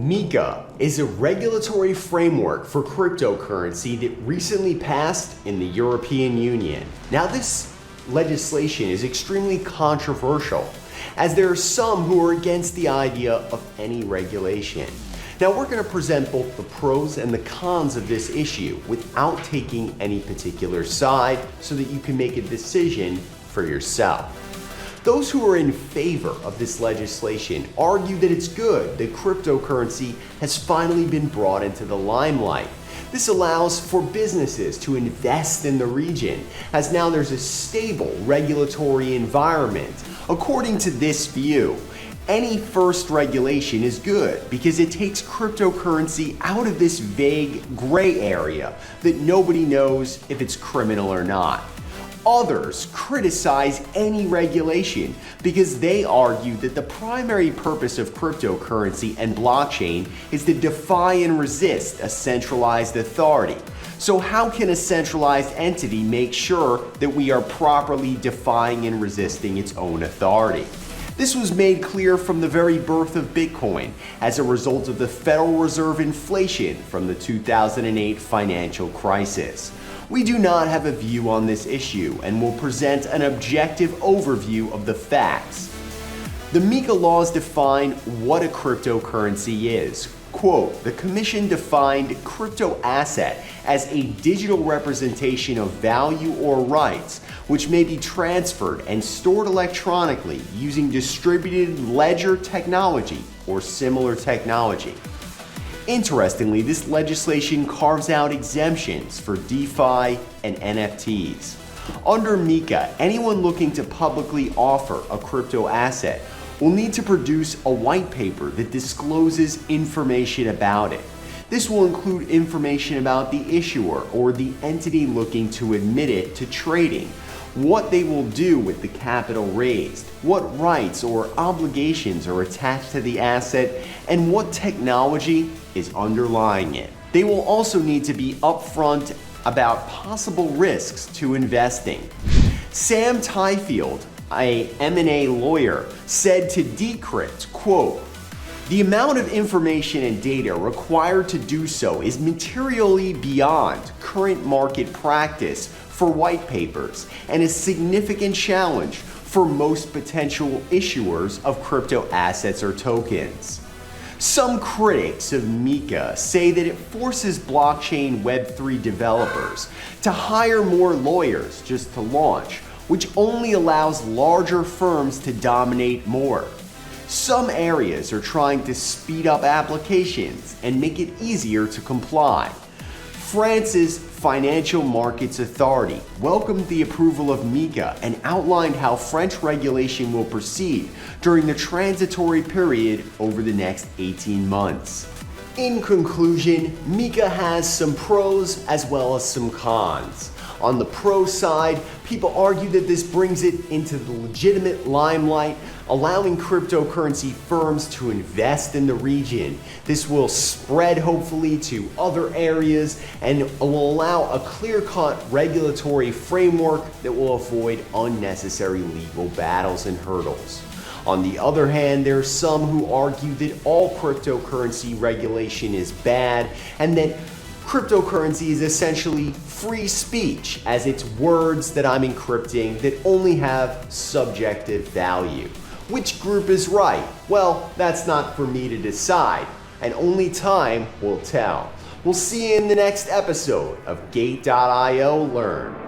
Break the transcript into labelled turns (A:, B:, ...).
A: MiCa is a regulatory framework for cryptocurrency that recently passed in the European Union. Now, this legislation is extremely controversial, as there are some who are against the idea of any regulation. Now, we're going to present both the pros and the cons of this issue without taking any particular side so that you can make a decision for yourself. Those who are in favor of this legislation argue that it's good that cryptocurrency has finally been brought into the limelight. This allows for businesses to invest in the region, as now there's a stable regulatory environment. According to this view, any first regulation is good because it takes cryptocurrency out of this vague gray area that nobody knows if it's criminal or not. Others criticize any regulation because they argue that the primary purpose of cryptocurrency and blockchain is to defy and resist a centralized authority. So how can a centralized entity make sure that we are properly defying and resisting its own authority? This was made clear from the very birth of Bitcoin as a result of the Federal Reserve inflation from the 2008 financial crisis. We do not have a view on this issue and will present an objective overview of the facts. The MiCa laws define what a cryptocurrency is. Quote, the Commission defined crypto asset as a digital representation of value or rights which may be transferred and stored electronically using distributed ledger technology or similar technology. Interestingly, this legislation carves out exemptions for DeFi and NFTs. Under MiCa, anyone looking to publicly offer a crypto asset will need to produce a white paper that discloses information about it. This will include information about the issuer or the entity looking to admit it to trading, what they will do with the capital raised, what rights or obligations are attached to the asset, and what technology is underlying it. They will also need to be upfront about possible risks to investing. Sam Tyfield, a M&A lawyer, said to Decrypt, quote, the amount of information and data required to do so is materially beyond current market practice for white papers and a significant challenge for most potential issuers of crypto assets or tokens. Some critics of MiCa say that it forces blockchain Web3 developers to hire more lawyers just to launch, which only allows larger firms to dominate more. Some areas are trying to speed up applications and make it easier to comply. France's Financial Markets Authority welcomed the approval of MiCa and outlined how French regulation will proceed during the transitory period over the next 18 months. In conclusion, MiCa has some pros as well as some cons. On the pro side, people argue that this brings it into the legitimate limelight, allowing cryptocurrency firms to invest in the region. This will spread hopefully to other areas and will allow a clear-cut regulatory framework that will avoid unnecessary legal battles and hurdles. On the other hand, there are some who argue that all cryptocurrency regulation is bad and that cryptocurrency is essentially free speech, as it's words that I'm encrypting that only have subjective value. Which group is right? Well, that's not for me to decide, and only time will tell. We'll see you in the next episode of Gate.io Learn.